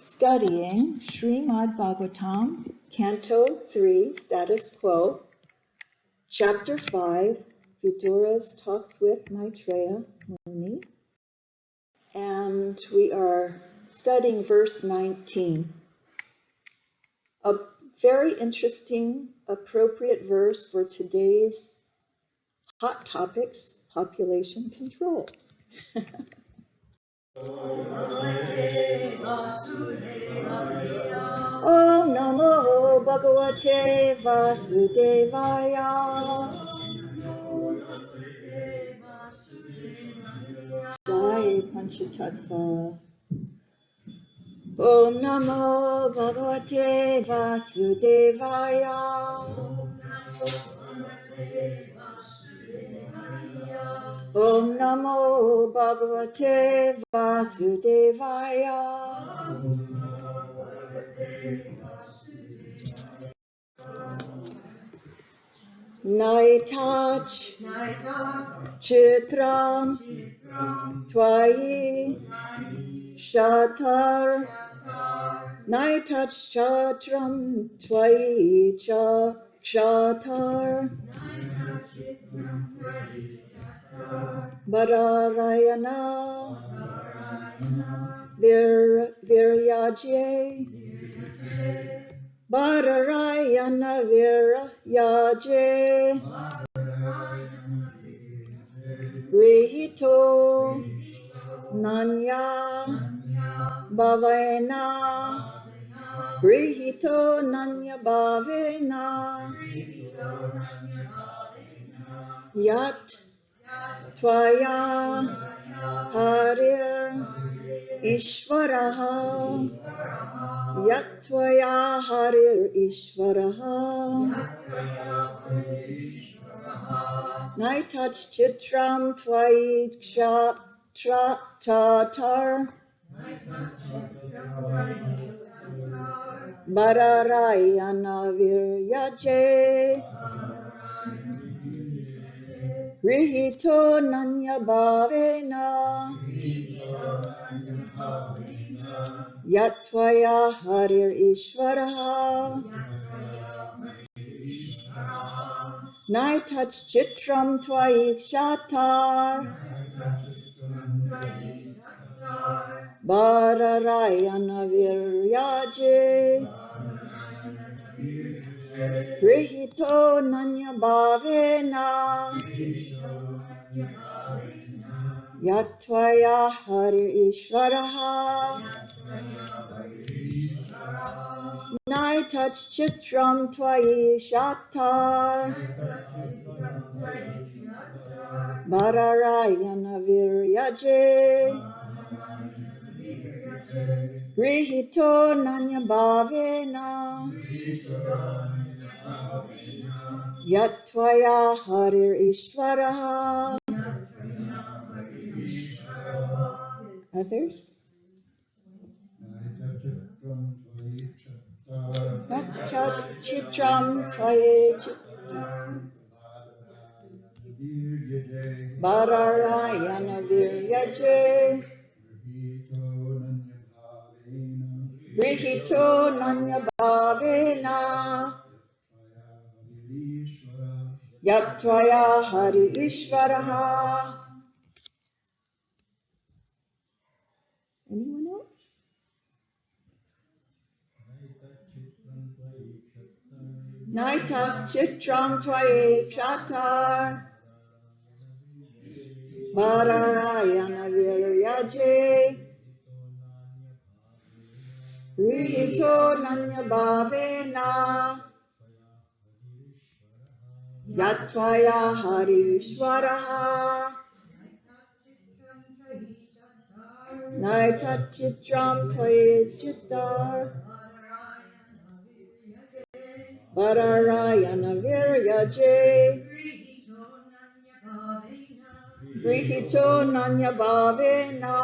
studying Srimad Bhagawatam, Canto 3, Status Quo, Chapter 5, Vidura's Talks with Maitreya Muni, and we are studying verse 19. A very interesting, appropriate verse for today's hot topics, population control. Om Namo Bhagavate Vasudevaya. Jai Panchatattva. Om Namo Bhagavate Vasudevaya. Om Namo Bhagavate Vasudevaya. Naitach Chitram Twayi Shatar Naitach Chatram Twayi Shatar Bararayana Viryaje Bararayana Viryaje Grihito Nanya Bhavena Grihito Nanya Bhavena Yat Tvaya Harir Ishvaraha Yat Tvaya Harir Ishvaraha Naitach Chitram Tvayi Tatar Bararayana Viryaje Grihito Nanya Bhavena Yatvaya Harir Ishvaraha Naitach Chitram Tvayi Shatar Bararayana Viryaje Grihito Nanya Bhavena Yatvaya Hari Ishvaraha Naitach Chitram Tvayi Shatar Bararayana Viryaje Grihito Nanya Bhavena Yatvaya Harir Ishvaraha. Others? Chitram Tvaye Bararayana Viryaje Grihito Nanya Bhavena Yatvaya Hari Ishvaraha. Anyone else? Naita Chitram Tvaye Chatar Bararayana Viryaje Grihito Nanya Bhavena Yatvaya Hari Ishvaraha Naita Chitram Tvaye Chitar Bararayana Viryaje Grihito Nanya Bhavena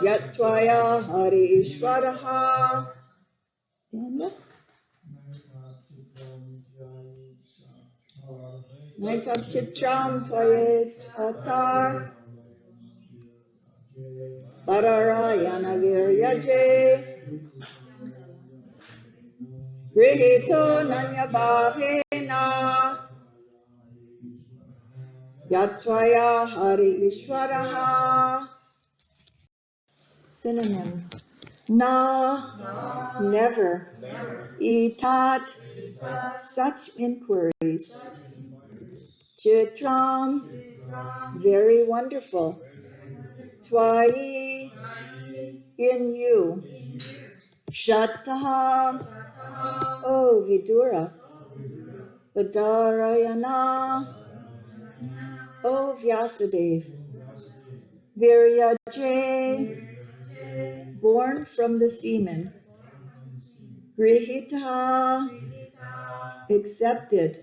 Yatvaya Hari Ishvaraha. Naita Chitram Tvaye Chatar Pararayana viryaje Grihito nanya bhavena Yatvaya hari ishvaraha. Synonyms. Na, never. Etat, such inquiries. Chitram, very wonderful. Twai, in you. Shataha, oh Vidura. Vadarayana, oh Vyasadeva. Viryaje, born from the semen. Grihita, accepted.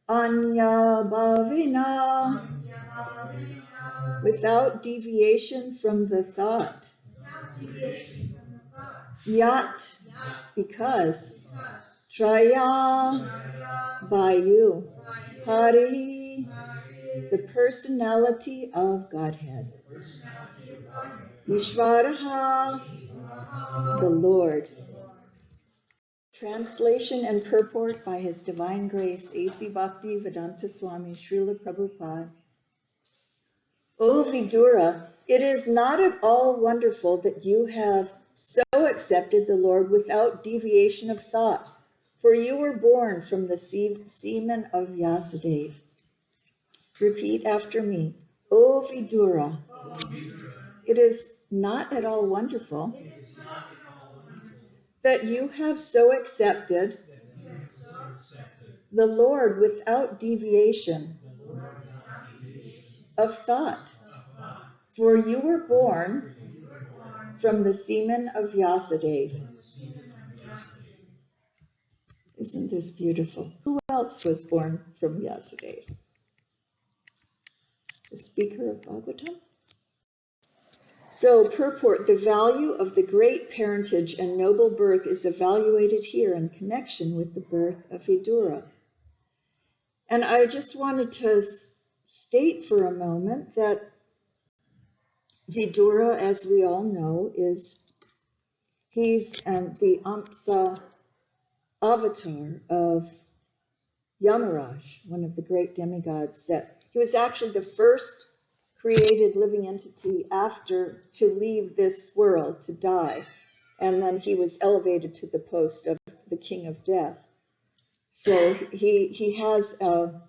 Anya bhavina, without deviation from the thought. Yat, because. Traya, by you. Hari, the personality of Godhead. Ishvaraha, the Lord. Translation and purport by His Divine Grace, A.C. Bhaktivedanta Swami Srila Prabhupada. O Vidura, it is not at all wonderful that you have so accepted the Lord without deviation of thought, for you were born from the semen of Vyasadeva. Repeat after me. O Vidura, it is not at all wonderful that you have so accepted the Lord without deviation of thought, for you were born from the semen of Vyasadeva. Isn't this beautiful? Who else was born from Vyasadeva? The speaker of Bhagavatam? So, purport, the value of the great parentage and noble birth is evaluated here in connection with the birth of Vidura. And I just wanted to state for a moment that Vidura, as we all know, he's the Amsa avatar of Yamarāja, one of the great demigods, that he was actually the first created living entity to leave this world, to die. And then he was elevated to the post of the king of death. So he has a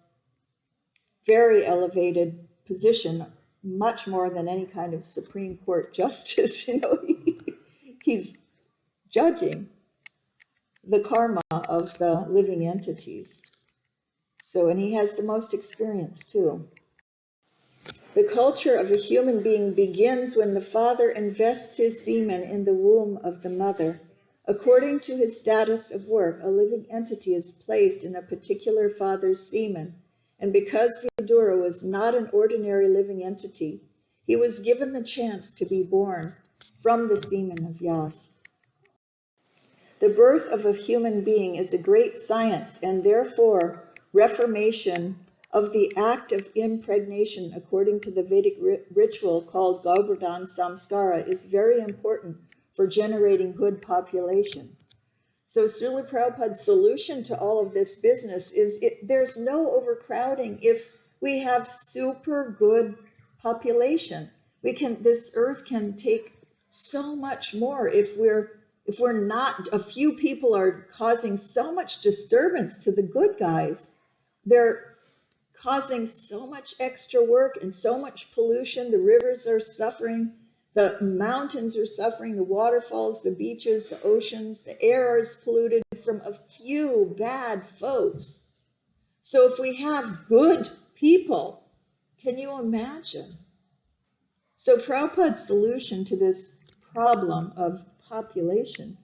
very elevated position, much more than any kind of Supreme Court justice. He's judging the karma of the living entities. So, and he has the most experience too. The culture of a human being begins when the father invests his semen in the womb of the mother. According to his status of work, a living entity is placed in a particular father's semen. And because Vidura was not an ordinary living entity, he was given the chance to be born from the semen of Vyāsa. The birth of a human being is a great science, and therefore reformation of the act of impregnation according to the Vedic ritual called garbhadhana sarskara is very important for generating good population. So Srila Prabhupada's solution to all of this business is there's no overcrowding if we have super good population. This earth can take so much more if we're not, a few people are causing so much disturbance to the good guys. They're causing so much extra work and so much pollution. The rivers are suffering, the mountains are suffering, the waterfalls, the beaches, the oceans, the air is polluted from a few bad folks. So if we have good people, can you imagine? So Prabhupada's solution to this problem of population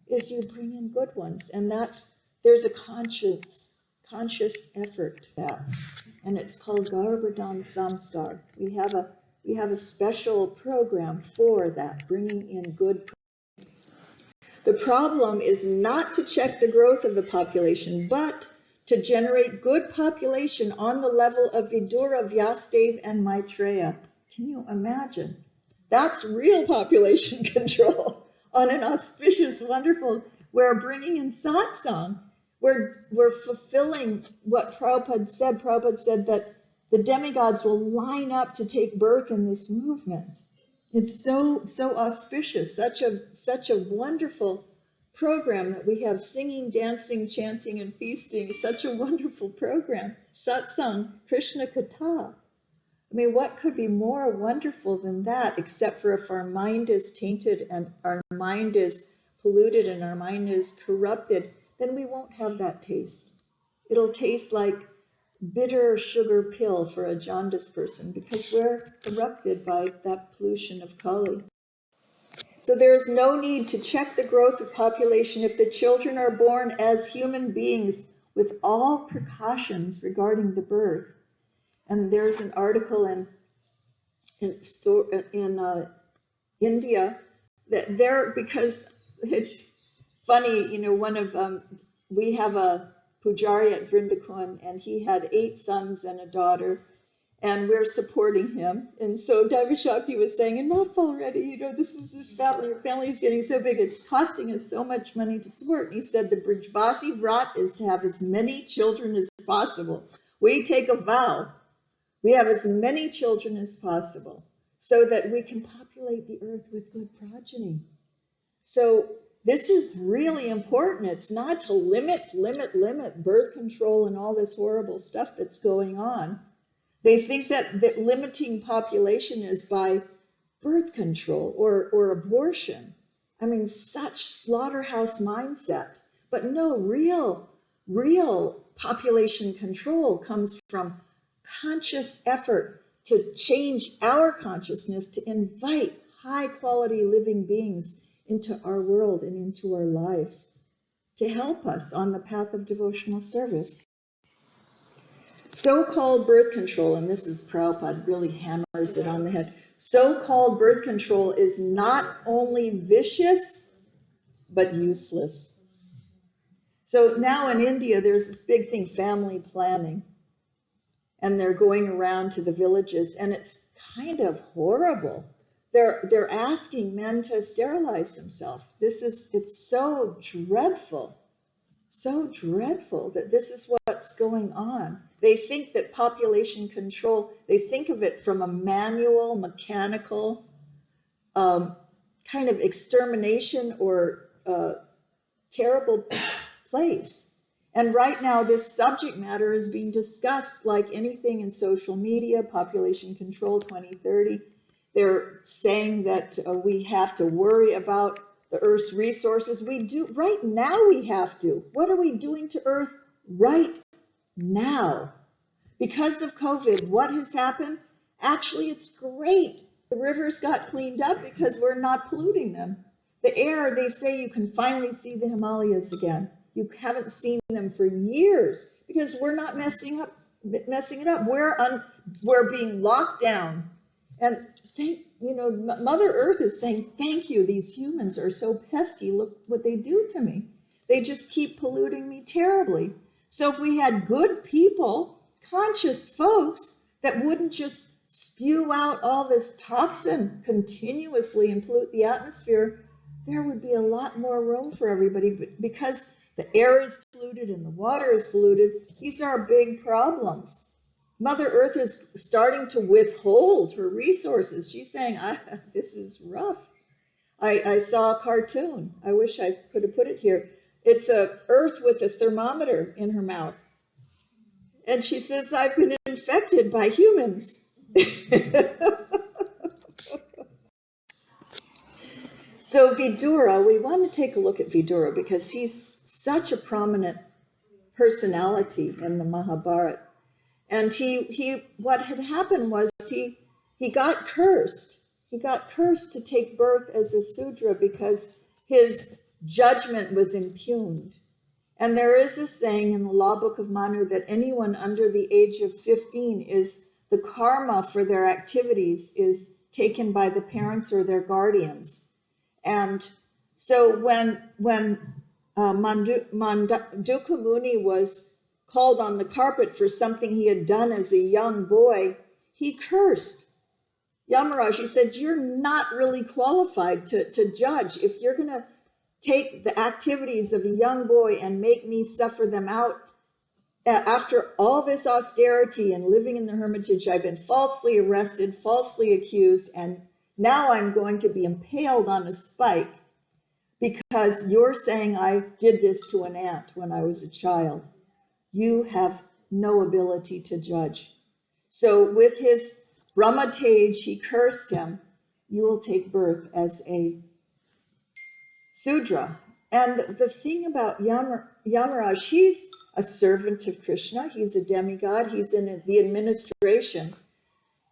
is you bring in good ones, and there's a conscious effort to that, and it's called garbhadhana samskar. We have a special program for that, bringing in good. The problem is not to check the growth of the population, but to generate good population on the level of Vidura, Vyasadeva, and Maitreya. Can you imagine? That's real population control on an auspicious, wonderful, we're bringing in satsang. We're fulfilling what Prabhupada said. Prabhupada said that the demigods will line up to take birth in this movement. It's so auspicious, such a wonderful program that we have, singing, dancing, chanting, and feasting. Such a wonderful program. Satsang, Krishna Katha. I mean, what could be more wonderful than that, except for if our mind is tainted and our mind is polluted and our mind is corrupted, then we won't have that taste. It'll taste like bitter sugar pill for a jaundiced person because we're corrupted by that pollution of Kali. So there is no need to check the growth of population if the children are born as human beings with all precautions regarding the birth. And there's an article in India that there, because it's funny, you know, one of, we have a Pujari at Vrindakun, and he had 8 sons and a daughter, and we're supporting him. And so Devi Shakti was saying, enough already, you know, this family, your family is getting so big, it's costing us so much money to support. And he said the Brijbasi Vrat is to have as many children as possible. We take a vow. We have as many children as possible so that we can populate the earth with good progeny. So this is really important. It's not to limit birth control and all this horrible stuff that's going on. They think that limiting population is by birth control or abortion. I mean, such slaughterhouse mindset. But no, real population control comes from conscious effort to change our consciousness, to invite high quality living beings into our world and into our lives to help us on the path of devotional service. So-called birth control, and this is Prabhupada really hammers it on the head, so-called birth control is not only vicious, but useless. So now in India, there's this big thing, family planning. And they're going around to the villages, and it's kind of horrible. They're asking men to sterilize themselves. It's so dreadful that this is what's going on. They think that population control, they think of it from a manual, mechanical kind of extermination or terrible place. And right now, this subject matter is being discussed like anything in social media, population control 2030. They're saying that we have to worry about the Earth's resources. We do, right now we have to. What are we doing to Earth right now? Because of COVID, what has happened? Actually, it's great. The rivers got cleaned up because we're not polluting them. The air, they say you can finally see the Himalayas again. You haven't seen them for years because we're not messing it up. We're being locked down. And Mother Earth is saying, thank you. These humans are so pesky. Look what they do to me. They just keep polluting me terribly. So if we had good people, conscious folks that wouldn't just spew out all this toxin continuously and pollute the atmosphere, there would be a lot more room for everybody. But because the air is polluted and the water is polluted, these are big problems. Mother Earth is starting to withhold her resources. She's saying, this is rough. I saw a cartoon. I wish I could have put it here. It's a Earth with a thermometer in her mouth. And she says, I've been infected by humans. So Vidura, we want to take a look at Vidura because he's such a prominent personality in the Mahābhārata. And what had happened was he got cursed. He got cursed to take birth as a Sudra because his judgment was impugned. And there is a saying in the law book of Manu that anyone under the age of 15 is the karma for their activities is taken by the parents or their guardians. And so when Manduka Muni was called on the carpet for something he had done as a young boy, he cursed Yamarāja, he said, you're not really qualified to judge. If you're going to take the activities of a young boy and make me suffer them out, after all this austerity and living in the hermitage, I've been falsely arrested, falsely accused, and now I'm going to be impaled on a spike because you're saying I did this to an ant when I was a child. You have no ability to judge. So with his brahmatage, he cursed him. You will take birth as a Sudra. And the thing about Yamaraj, he's a servant of Krishna. He's a demigod. He's in the administration.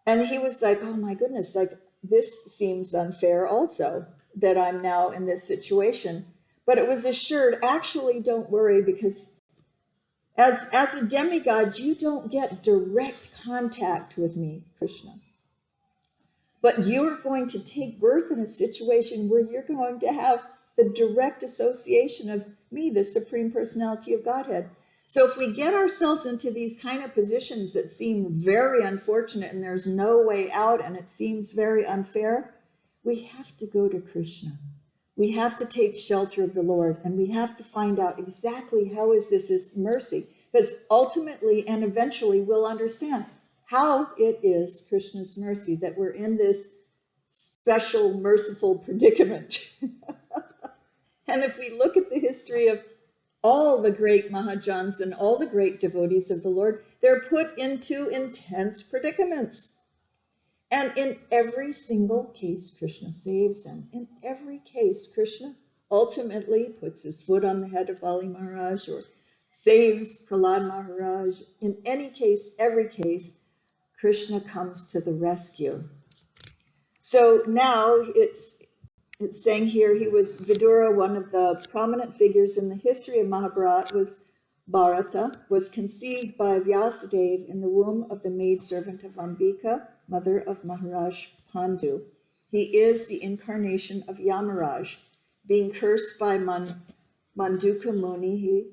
And he was like, oh my goodness, like this seems unfair also that I'm now in this situation. But it was assured, actually, don't worry, because as a demigod, you don't get direct contact with me, Krishna. But you're going to take birth in a situation where you're going to have the direct association of me, the Supreme Personality of Godhead. So if we get ourselves into these kind of positions that seem very unfortunate and there's no way out and it seems very unfair, we have to go to Krishna. We have to take shelter of the Lord, and we have to find out exactly how is this His mercy, because ultimately and eventually we'll understand how it is Krishna's mercy that we're in this special merciful predicament. And if we look at the history of all the great Mahajans and all the great devotees of the Lord, they're put into intense predicaments. And in every single case, Krishna saves them. In every case, Krishna ultimately puts his foot on the head of Bali Maharaj or saves Prahlad Maharaj. In any case, every case, Krishna comes to the rescue. So now it's saying here he was Vidura, one of the prominent figures in the history of Mahābhārata, was conceived by Vyasadeva in the womb of the maidservant of Ambika, mother of Mahārāja Pandu. He is the incarnation of Yamarāja. Being cursed by Manduka Muni,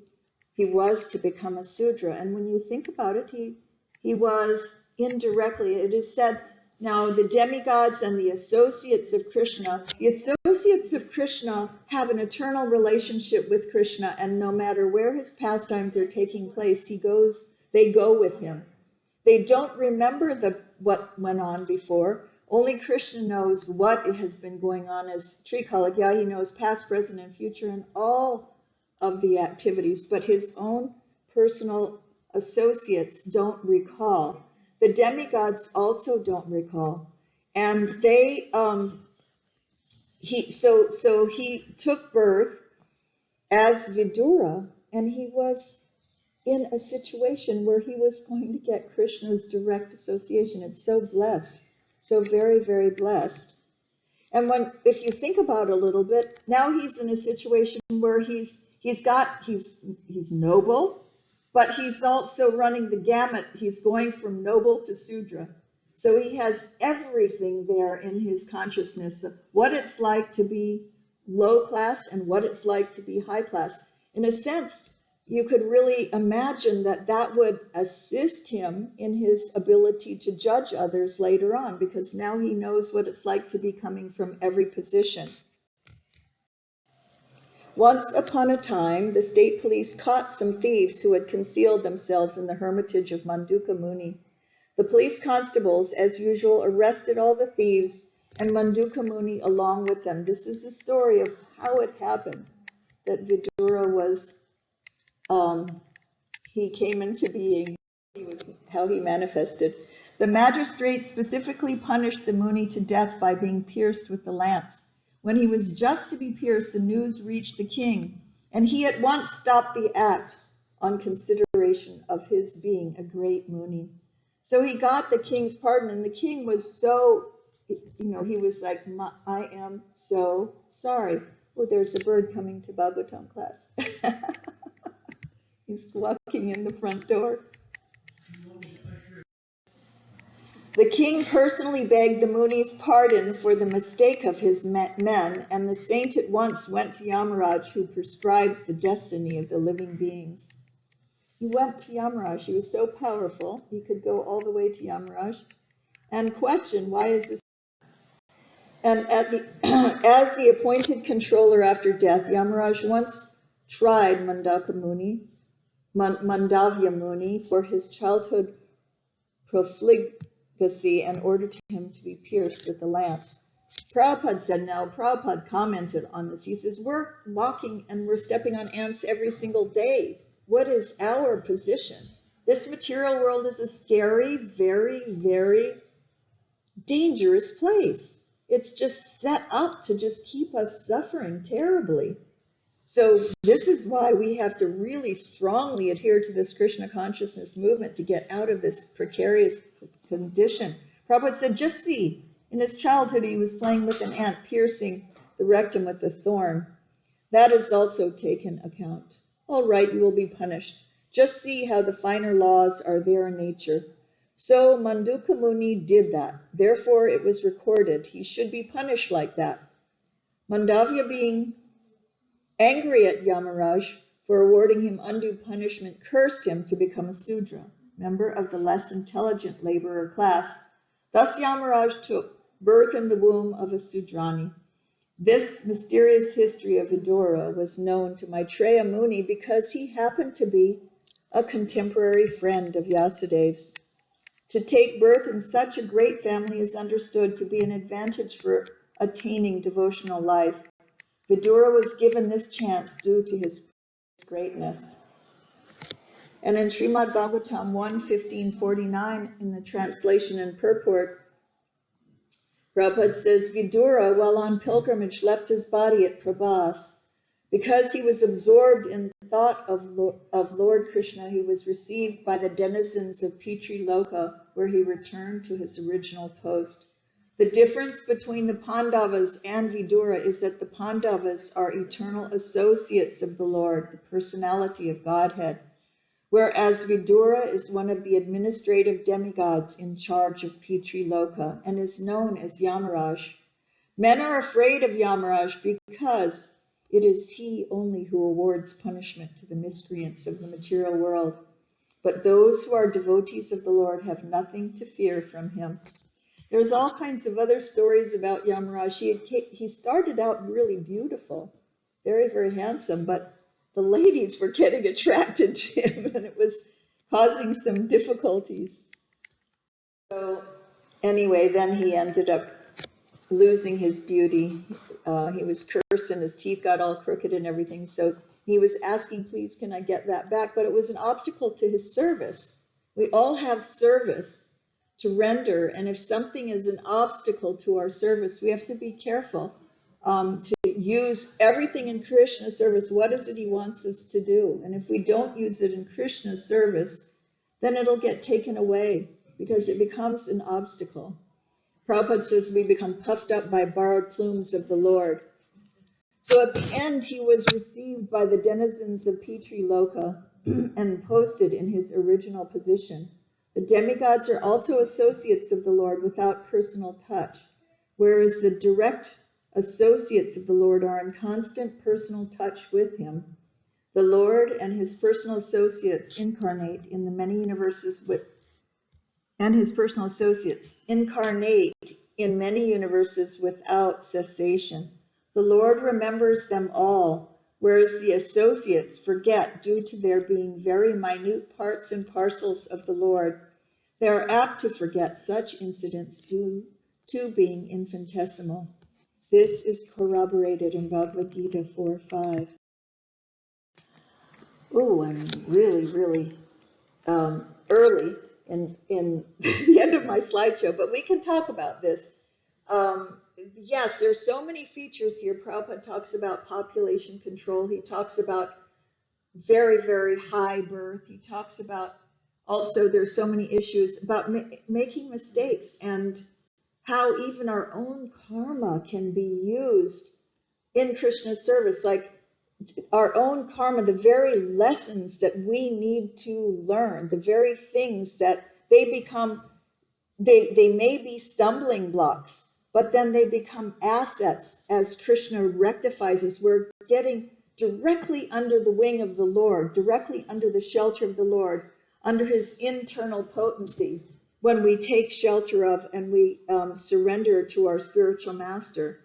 he was to become a Sudra. And when you think about it, he was indirectly, it is said, now the demigods and the associates of Krishna have an eternal relationship with Krishna, and no matter where his pastimes are taking place, they go with him. They don't remember what went on before. Only Krishna knows what has been going on as Trikalagya. He knows past, present, and future, and all of the activities, but his own personal associates don't recall. The demigods also don't recall. And he took birth as Vidura, and he was in a situation where he was going to get Krishna's direct association. It's so blessed, so very, very blessed. And if you think about it a little bit, now he's in a situation where he's noble, but he's also running the gamut. He's going from noble to Sudra. So he has everything there in his consciousness of what it's like to be low class and what it's like to be high class. In a sense, you could really imagine that would assist him in his ability to judge others later on, because now he knows what it's like to be coming from every position. Once upon a time, the state police caught some thieves who had concealed themselves in the hermitage of Manduka Muni. The police constables, as usual, arrested all the thieves and Manduka Muni along with them. This is the story of how it happened, that Vidura was, he came into being, how he manifested. The magistrate specifically punished the Muni to death by being pierced with the lance. When he was just to be pierced, the news reached the king, and he at once stopped the act on consideration of his being a great Muni. So he got the king's pardon, and the king was so, he was like, I am so sorry. Oh, there's a bird coming to Bhagavatam class. He's walking in the front door. The king personally begged the Muni's pardon for the mistake of his men, and the saint at once went to Yamarāja, who prescribes the destiny of the living beings. He went to Yamarāja. He was so powerful, he could go all the way to Yamarāja and question, why is this And as the appointed controller after death, Yamarāja once tried Mandavya Muni for his childhood profligacy and ordered him to be pierced with the lance. Prabhupada said, now, Prabhupada commented on this. He says, we're walking and we're stepping on ants every single day. What is our position? This material world is a scary, very, very dangerous place. It's just set up to just keep us suffering terribly. So this is why we have to really strongly adhere to this Krishna consciousness movement to get out of this precarious condition. Prabhupada said, just see, in his childhood he was playing with an ant, piercing the rectum with a thorn. That is also taken account. All right, you will be punished. Just see how the finer laws are there in nature. So Manduka Muni did that. Therefore, it was recorded. He should be punished like that. Mandavya, being angry at Yamarāja for awarding him undue punishment, cursed him to become a Sudra, member of the less intelligent laborer class. Thus Yamarāja took birth in the womb of a Sudrani. This mysterious history of Vidura was known to Maitreya Muni because he happened to be a contemporary friend of Vyasadeva's. To take birth in such a great family is understood to be an advantage for attaining devotional life. Vidura was given this chance due to his greatness. And in Srimad Bhagawatam 1:15-49, in the translation and purport, Prabhupada says, Vidura, while on pilgrimage, left his body at Prabhas. Because he was absorbed in thought of Lord Krishna, he was received by the denizens of Pitri Loka, where he returned to his original post. The difference between the Pandavas and Vidura is that the Pandavas are eternal associates of the Lord, the personality of Godhead, whereas Vidura is one of the administrative demigods in charge of Pitri Loka and is known as Yamarāja. Men are afraid of Yamarāja because it is he only who awards punishment to the miscreants of the material world. But those who are devotees of the Lord have nothing to fear from him. There's all kinds of other stories about Yamarāja. He started out really beautiful, very, very handsome, but the ladies were getting attracted to him and it was causing some difficulties. So anyway, then he ended up losing his beauty. He was cursed and his teeth got all crooked and everything. So he was asking, please, can I get that back? But it was an obstacle to his service. We all have service to render. And if something is an obstacle to our service, we have to be careful to use everything in Krishna's service. What is it he wants us to do? And if we don't use it in Krishna's service, then it'll get taken away because it becomes an obstacle. Prabhupada says we become puffed up by borrowed plumes of the Lord. So at the end, he was received by the denizens of Pitri Loka and posted in his original position. The demigods are also associates of the Lord without personal touch, whereas the direct associates of the Lord are in constant personal touch with him. The Lord and his personal associates incarnate in the many universes without cessation. The Lord remembers them all, whereas the associates forget due to their being very minute parts and parcels of the Lord. They are apt to forget such incidents due to being infinitesimal. This is corroborated in Bhagavad Gita 4:5. Oh, I'm really early in the end of my slideshow, but we can talk about this. Yes, there's so many features here. Prabhupada talks about population control. He talks about very, very high birth. He talks about also there's so many issues about making mistakes and how even our own karma can be used in Krishna's service. Like our own karma, the very lessons that we need to learn, the very things that they become, they may be stumbling blocks, but then they become assets as Krishna rectifies us. We're getting directly under the wing of the Lord, directly under the shelter of the Lord, under his internal potency. when we take shelter of and we surrender to our spiritual master,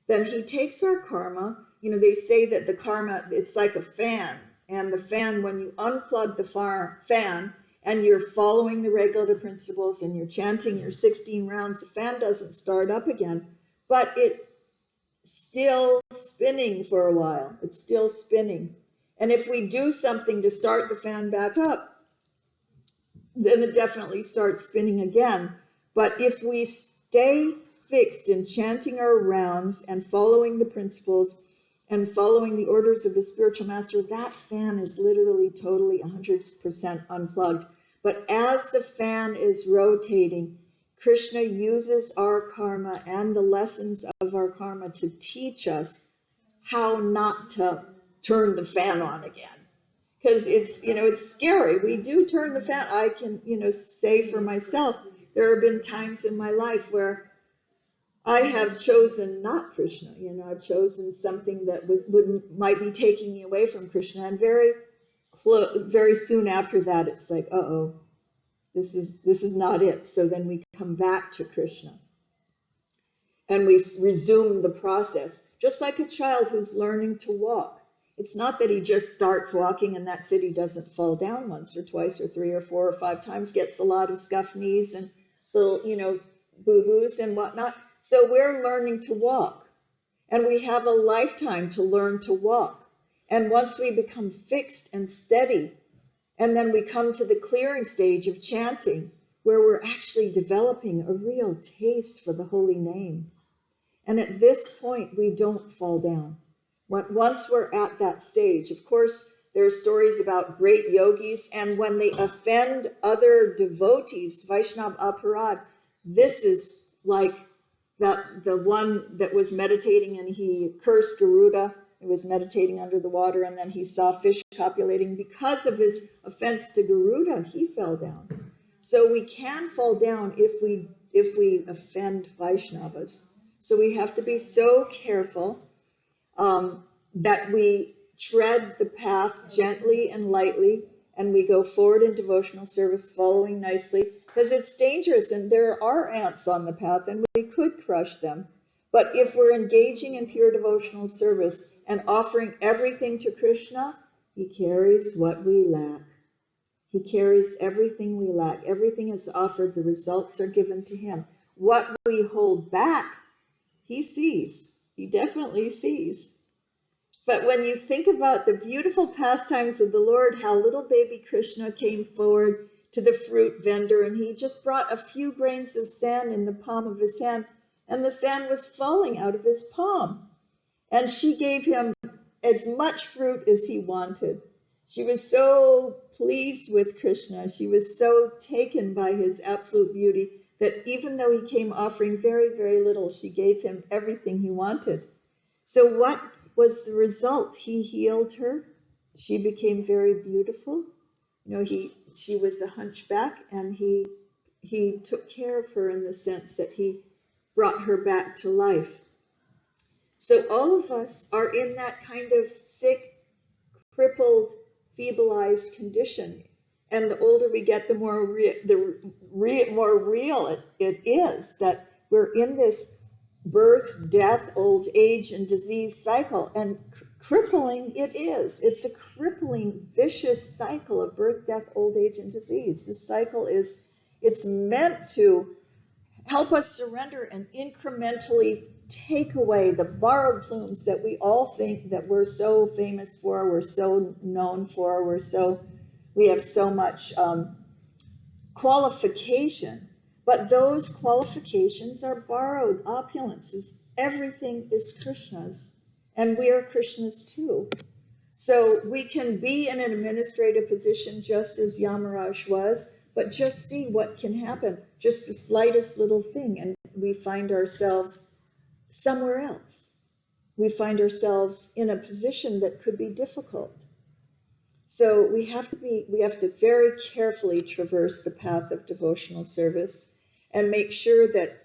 then he takes our karma. You know, they say that the karma, it's like a fan. And the fan, when you unplug the fan and you're following the regulative principles and you're chanting your 16 rounds, the fan doesn't start up again, but it's still spinning for a while. It's still spinning. And if we do something to start the fan back up, then it definitely starts spinning again. But if we stay fixed in chanting our rounds and following the principles and following the orders of the spiritual master, that fan is literally totally 100% unplugged. But as the fan is rotating, Krishna uses our karma and the lessons of our karma to teach us how not to turn the fan on again. Because it's, you know, it's scary. We do turn the fan. I can, you know, say for myself, there have been times in my life where I have chosen not Krishna. You know, I've chosen something that might be taking me away from Krishna. And very soon after that, it's like, uh-oh, this is not it. So then we come back to Krishna and we resume the process. Just like a child who's learning to walk. It's not that he just starts walking and that's it. He doesn't fall down once or twice or 3 or 4 or 5 times, gets a lot of scuffed knees and little, you know, boo-boos and whatnot. So we're learning to walk and we have a lifetime to learn to walk. And once we become fixed and steady, and then we come to the clearing stage of chanting, where we're actually developing a real taste for the holy name. And at this point, we don't fall down. Once we're at that stage, of course, there are stories about great yogis, and when they offend other devotees, Vaishnava aparad, this is like the one that was meditating and he cursed Garuda. He was meditating under the water and then he saw fish copulating. Because of his offense to Garuda, he fell down. So we can fall down if we offend Vaishnavas. So we have to be so careful that we tread the path gently and lightly, and we go forward in devotional service, following nicely, because it's dangerous, and there are ants on the path, and we could crush them. But if we're engaging in pure devotional service and offering everything to Krishna, he carries what we lack. He carries everything we lack. Everything is offered. The results are given to him. What we hold back, he sees. He definitely sees. But when you think about the beautiful pastimes of the Lord, how little baby Krishna came forward to the fruit vendor and he just brought a few grains of sand in the palm of his hand, and the sand was falling out of his palm. And she gave him as much fruit as he wanted. She was so pleased with Krishna. She was so taken by his absolute beauty that even though he came offering very, very little, she gave him everything he wanted. So what was the result? He healed her. She became very beautiful. You know, she was a hunchback, and he took care of her in the sense that he brought her back to life. So all of us are in that kind of sick, crippled, feebleized condition. And the older we get, the more real it is that we're in this birth, death, old age, and disease cycle. And crippling it is. It's a crippling, vicious cycle of birth, death, old age, and disease. This cycle it's meant to help us surrender and incrementally take away the borrowed plumes that we all think that we're so famous for, we're so known for, we have so much qualification. But those qualifications are borrowed opulences. Everything is Krishna's, and we are Krishna's too. So we can be in an administrative position just as Yamarāja was, but just see what can happen, just the slightest little thing, and we find ourselves somewhere else. We find ourselves in a position that could be difficult. So we have to very carefully traverse the path of devotional service and make sure that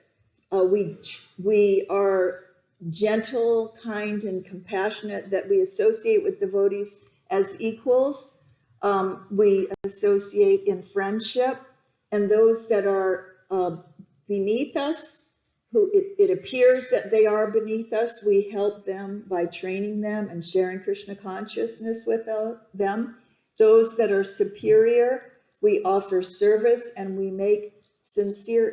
we are gentle, kind, and compassionate, that we associate with devotees as equals. We associate in friendship. and those that are beneath us, who it appears that they are beneath us, we help them by training them and sharing Krishna consciousness with them. Those that are superior, we offer service and we make sincere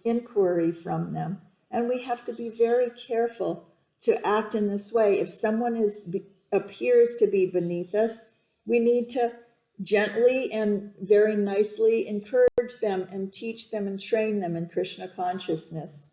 inquiry from them. And we have to be very careful to act in this way. If someone appears to be beneath us, we need to gently and very nicely encourage them and teach them and train them in Krishna consciousness.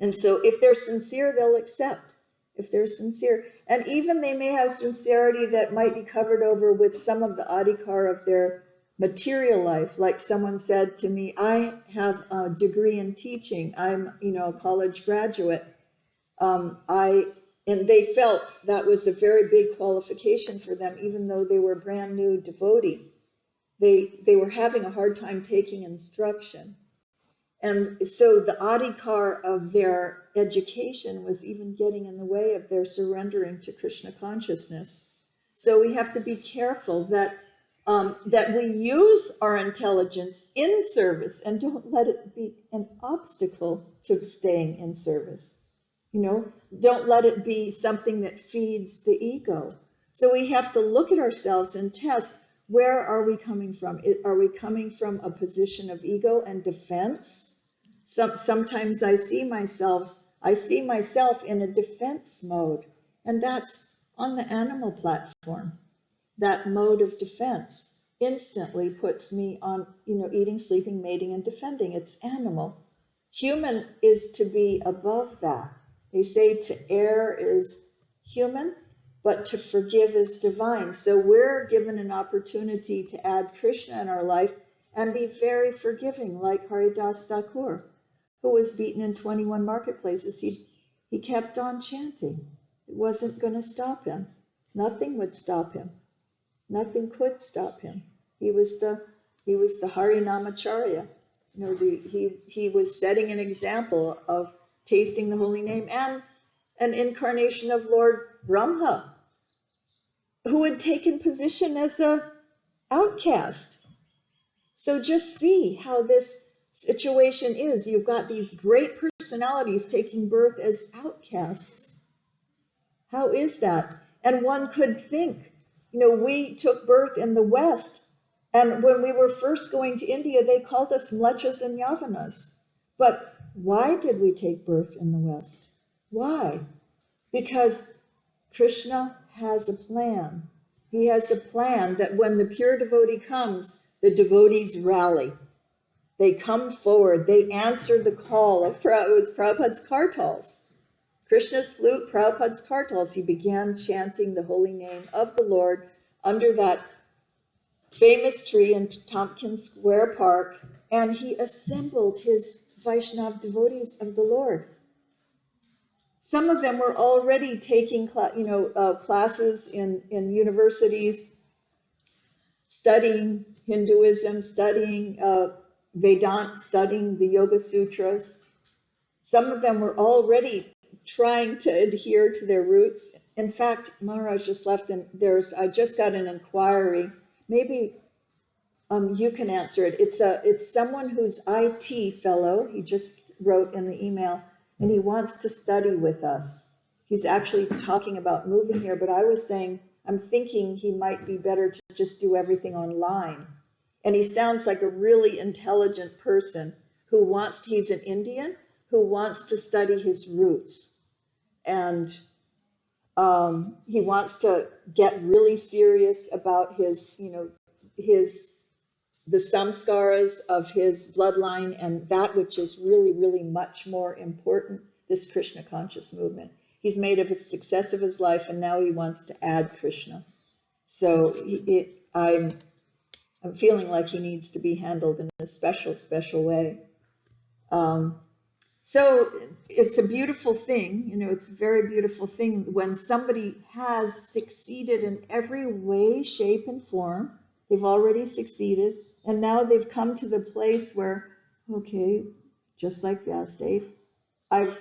And so if they're sincere, they'll accept. If they're sincere. And even they may have sincerity that might be covered over with some of the adhikar of their material life. Like someone said to me, I have a degree in teaching. I'm, a college graduate. And they felt that was a very big qualification for them, even though they were a brand new devotee. They were having a hard time taking instruction. And so the adhikar of their education was even getting in the way of their surrendering to Krishna consciousness. So we have to be careful that we use our intelligence in service and don't let it be an obstacle to staying in service. Don't let it be something that feeds the ego. So we have to look at ourselves and test, where are we coming from? Are we coming from a position of ego and defense? Sometimes I see myself in a defense mode, and that's on the animal platform. That mode of defense instantly puts me on, eating, sleeping, mating, and defending. It's animal. Human is to be above that. They say to err is human, but to forgive is divine. So we're given an opportunity to add Krishna in our life and be very forgiving, like Haridas Thakur, who was beaten in 21 marketplaces. He kept on chanting. It wasn't going to stop him. Nothing would stop him. Nothing could stop him. He was the Harinamacharya. He was setting an example of tasting the holy name, and an incarnation of Lord Brahma, who had taken position as an outcast. So just see how this situation is. You've got these great personalities taking birth as outcasts. How is that? And one could think, we took birth in the West, and when we were first going to India, they called us mlechas and yavanas. But why did we take birth in the West? Why? Because Krishna has a plan. He has a plan that when the pure devotee comes, the devotees rally. They come forward. They answer the call of Prabhupada's kartals. Krishna's flute, Prabhupada's kartals. He began chanting the holy name of the Lord under that famous tree in Tompkins Square Park, and he assembled his Vaishnav devotees of the Lord. Some of them were already taking classes in universities, studying Hinduism, studying Vedanta, studying the Yoga Sutras. Some of them were already trying to adhere to their roots. In fact, Mahārāja just left, and I just got an inquiry. Maybe you can answer it. It's someone who's IT fellow. He just wrote in the email, and he wants to study with us. He's actually talking about moving here, but I was saying, I'm thinking he might be better to just do everything online. And he sounds like a really intelligent person he's an Indian, who wants to study his roots. And he wants to get really serious about the samskaras of his bloodline, and that which is really, really much more important, this Krishna conscious movement. He's made of a success of his life, and now he wants to add Krishna. So I'm feeling like he needs to be handled in a special way. So it's a beautiful thing, it's a very beautiful thing when somebody has succeeded in every way, shape, and form. They've already succeeded, and now they've come to the place where, okay, just like Vyasadeva, I've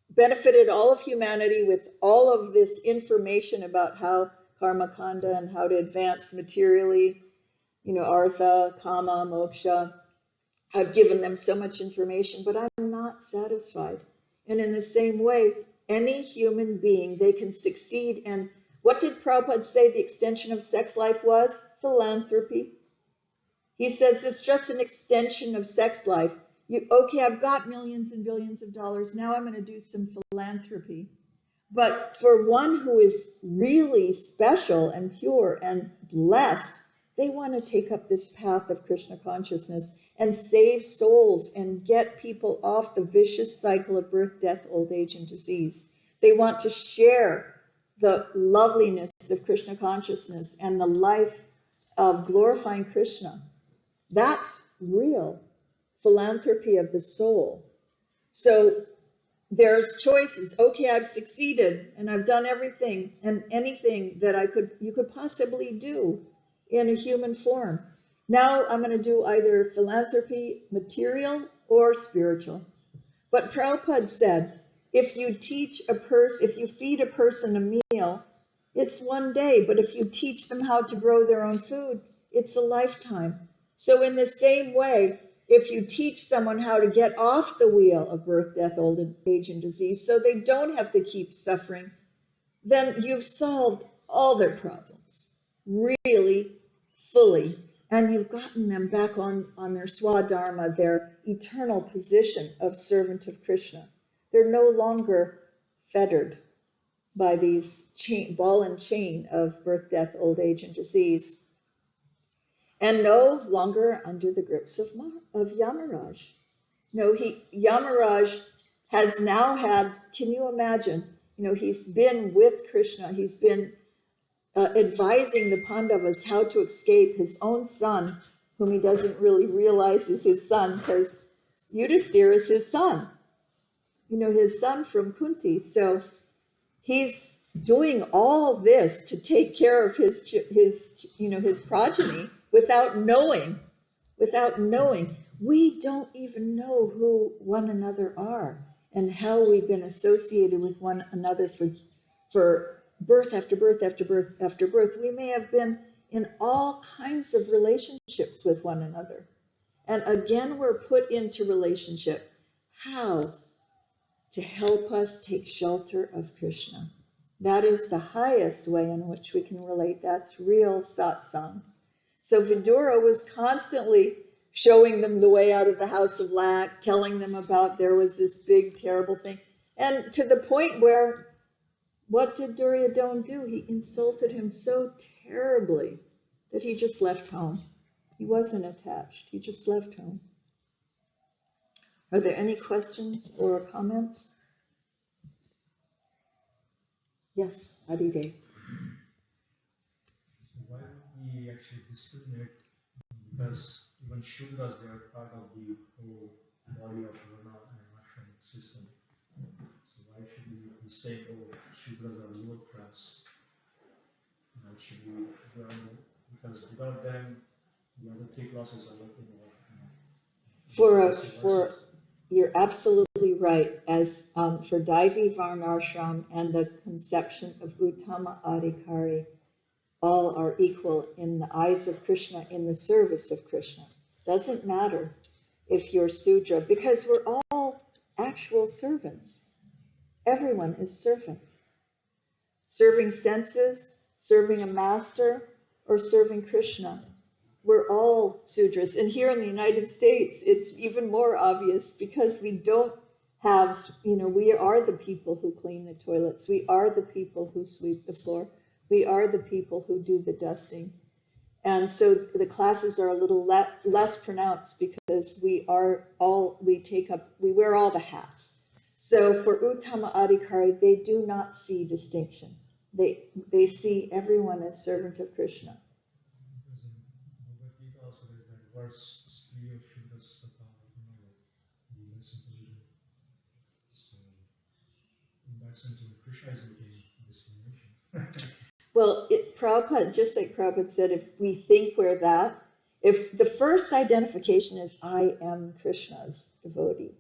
benefited all of humanity with all of this information about how karma kanda and how to advance materially, artha, kama, moksha. I've given them so much information, but I'm not satisfied. And in the same way, any human being, they can succeed. And what did Prabhupada say the extension of sex life was? Philanthropy. He says it's just an extension of sex life. Okay, I've got millions and billions of dollars. Now I'm going to do some philanthropy. But for one who is really special and pure and blessed, they want to take up this path of Krishna consciousness and save souls and get people off the vicious cycle of birth, death, old age, and disease. They want to share the loveliness of Krishna consciousness and the life of glorifying Krishna. That's real philanthropy of the soul. So there's choices. Okay, I've succeeded and I've done everything and anything that you could possibly do in a human form. Now I'm going to do either philanthropy, material or spiritual. But Prabhupada said, if you feed a person a meal, it's one day. But if you teach them how to grow their own food, it's a lifetime. So in the same way, if you teach someone how to get off the wheel of birth, death, old age, and disease, so they don't have to keep suffering, then you've solved all their problems, really, fully. And you've gotten them back on their swadharma, their eternal position of servant of Krishna. They're no longer fettered by these ball and chain of birth, death, old age, and disease. And no longer under the grips of Yamarāja. No, Yamarāja has now had, can you imagine, he's been with Krishna, he's been advising the Pandavas how to escape his own son, whom he doesn't really realize is his son, because Yudhisthira is his son, his son from Kunti. So he's doing all this to take care of his progeny without knowing. We don't even know who one another are and how we've been associated with one another for birth after birth after birth after birth. We may have been in all kinds of relationships with one another. And again, we're put into relationship. How? To help us take shelter of Krishna. That is the highest way in which we can relate. That's real satsang. So Vidura was constantly showing them the way out of the house of lack, telling them about there was this big, terrible thing. And to the point where, what did Duryodhana do? He insulted him so terribly that he just left home. He wasn't attached. He just left home. Are there any questions or comments? Yes, Adide. Why would we actually discriminate? Because even Shudras, they are part of the whole body of Varna and Ashram system. So why should we say, oh, Shudras are lower class? Should we, because without them, the other three classes are looking for you're absolutely right. As for Devi Varnashram and the conception of Uttama Adhikari, all are equal in the eyes of Krishna, in the service of Krishna. Doesn't matter if you're Sudra, because we're all actual servants. Everyone is servant. Serving senses, serving a master, or serving Krishna. We're all Sudras. And here in the United States, it's even more obvious because we don't have, we are the people who clean the toilets. We are the people who sweep the floor. We are the people who do the dusting. And so the classes are a little less pronounced because we wear all the hats. So for Uttama Adhikari, they do not see distinction. They see everyone as servant of Krishna. Verse 3 of Shudras, the lesson position. So, in that sense, Krishna is making discrimination. Well, Prabhupada, just like Prabhupada said, if we think we're that, if the first identification is I am Krishna's devotee,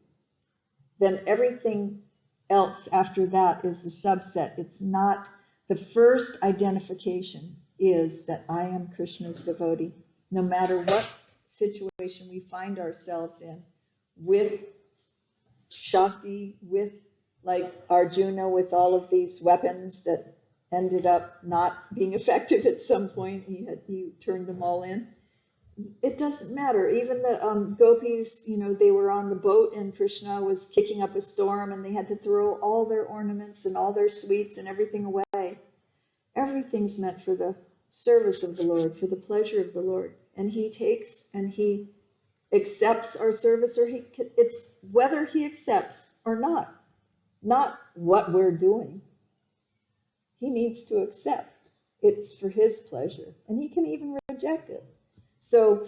then everything else after that is a subset. It's not, the first identification is that I am Krishna's devotee. no matter what situation we find ourselves in, with Shakti, with like Arjuna, with all of these weapons that ended up not being effective at some point. He turned them all in. It doesn't matter. Even the gopis, you know, they were on the boat and Krishna was kicking up a storm and they had to throw all their ornaments and all their sweets and everything away. Everything's meant for the service of the Lord, for the pleasure of the Lord. And he takes and he accepts our service, or it's whether he accepts or not what we're doing. He needs to accept. It's for his pleasure. And he can even reject it. So,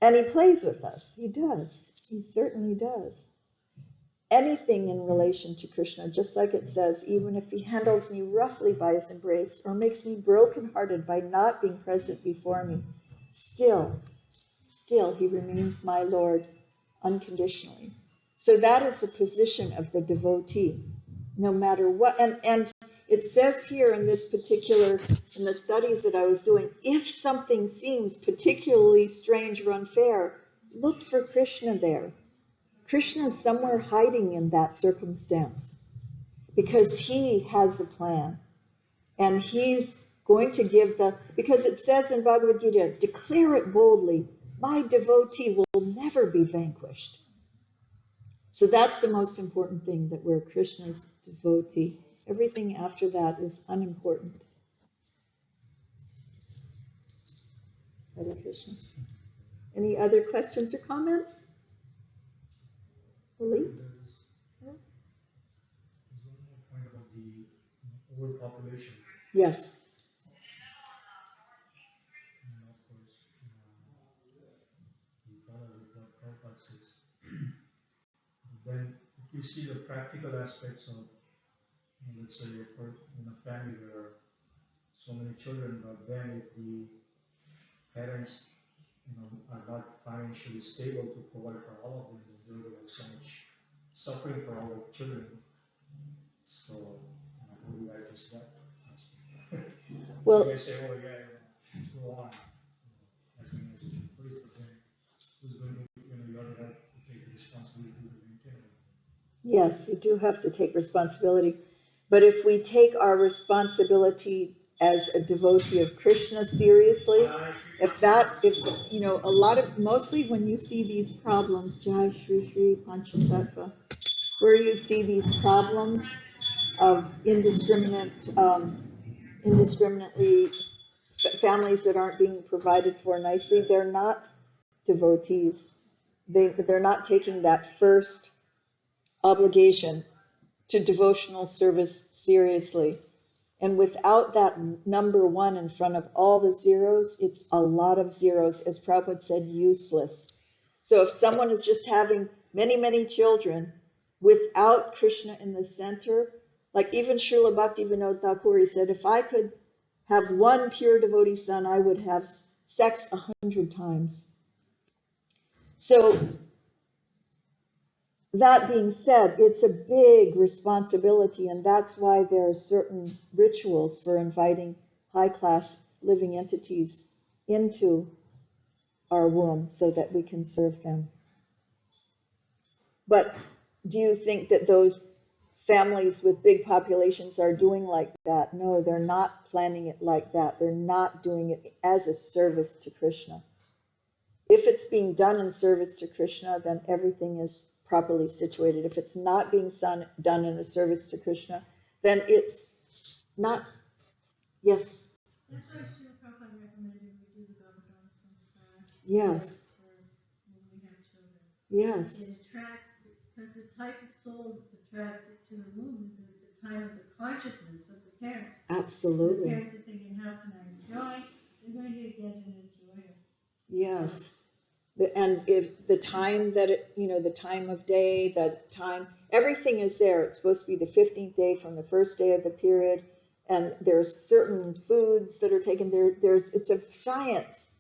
and he plays with us. He does. He certainly does. Anything in relation to Krishna, just like it says, even if he handles me roughly by his embrace or makes me brokenhearted by not being present before me, still he remains my Lord unconditionally. So that is the position of the devotee, no matter what. And it says here in this particular, in the studies that I was doing, if something seems particularly strange or unfair, look for Krishna there. Krishna is somewhere hiding in that circumstance because he has a plan. And he's going to give because it says in Bhagavad Gita, declare it boldly, my devotee will never be vanquished. So that's the most important thing, that we're Krishna's devotee. Everything after that is unimportant. Hare Krishna. Any other questions or comments? Lily? There's one more point about the overpopulation. Yes. And of course, we follow what Prabhupada says. Then, if we see the practical aspects of, let's say, in a family where so many children, but then if the parents, are not financially stable to provide for all of them, there will be so much suffering for all the children. So, how do I address that aspect? Well, you guys say, oh yeah, go on, as many as you can please, but then who's going to, you ought to have to take the responsibility to maintain it. yes, you do have to take responsibility. But if we take our responsibility as a devotee of Krishna seriously, mostly when you see these problems, Jai Shri Shri Panchatattva, where you see these problems of indiscriminately families that aren't being provided for nicely, they're not devotees. They're not taking that first obligation to devotional service seriously. And without that number one in front of all the zeros, it's a lot of zeros, as Prabhupada said, useless. So if someone is just having many, many children without Krishna in the center, like even Srila Bhaktivinoda Thakur said, if I could have one pure devotee son, I would have sex 100 times. So that being said, it's a big responsibility, and that's why there are certain rituals for inviting high-class living entities into our womb so that we can serve them. But do you think that those families with big populations are doing like that? No, they're not planning it like that. They're not doing it as a service to Krishna. If it's being done in service to Krishna, then everything is properly situated. If it's not being done in a service to Krishna, then it's not. Yes. That's why Srila Prabhupada recommended we do the garbhadhana Yes. when we have children. Yes. It attracts, because the type of soul that's attracted to the womb is at the time of the consciousness of the parents. Absolutely. The parents are thinking, how can I enjoy? They're going to get and enjoy it. Yes. And if the time that the time of day, the time, everything is there. It's supposed to be the 15th day from the first day of the period, and there's certain foods that are taken there. It's a science.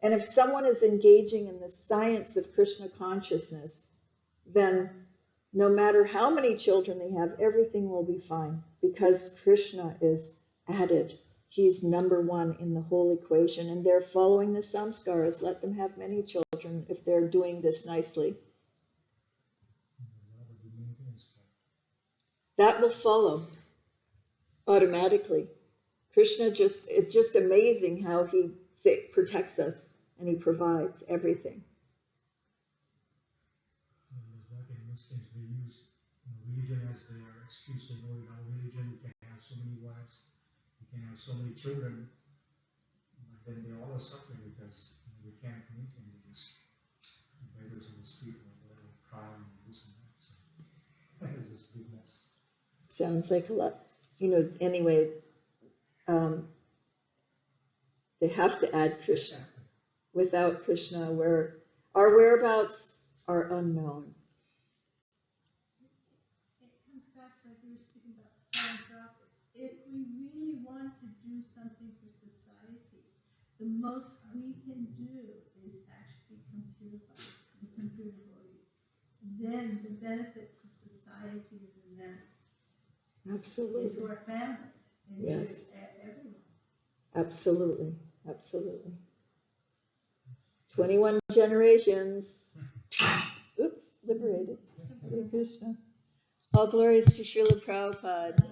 And if someone is engaging in the science of Krishna consciousness, then no matter how many children they have, everything will be fine, because Krishna is added. he's number one in the whole equation, and they're following the samskaras. Let them have many children if they're doing this nicely. That will follow automatically. Krishna it's just amazing how he protects us and he provides everything. Like in Muslims, they use religion as their excuse. They know in our religion you can have so many wives, you can have so many children, but then they all are suffering because they can't meet and they just beggars on the street or whatever, crying and this and that. So it's just a big mess. Sounds like a lot. Anyway, they have to add Krishna. Without Krishna, our whereabouts are unknown. It comes back to like we were speaking about philanthropic. If we really want to do something for society, the most we can do is actually computerize the computer bodies. Then the benefit to society is immense. Absolutely. Into our family, into Yes. everyone. Absolutely. Absolutely. 21 generations. Oops, liberated. Hare Krishna. All glories to Srila Prabhupada.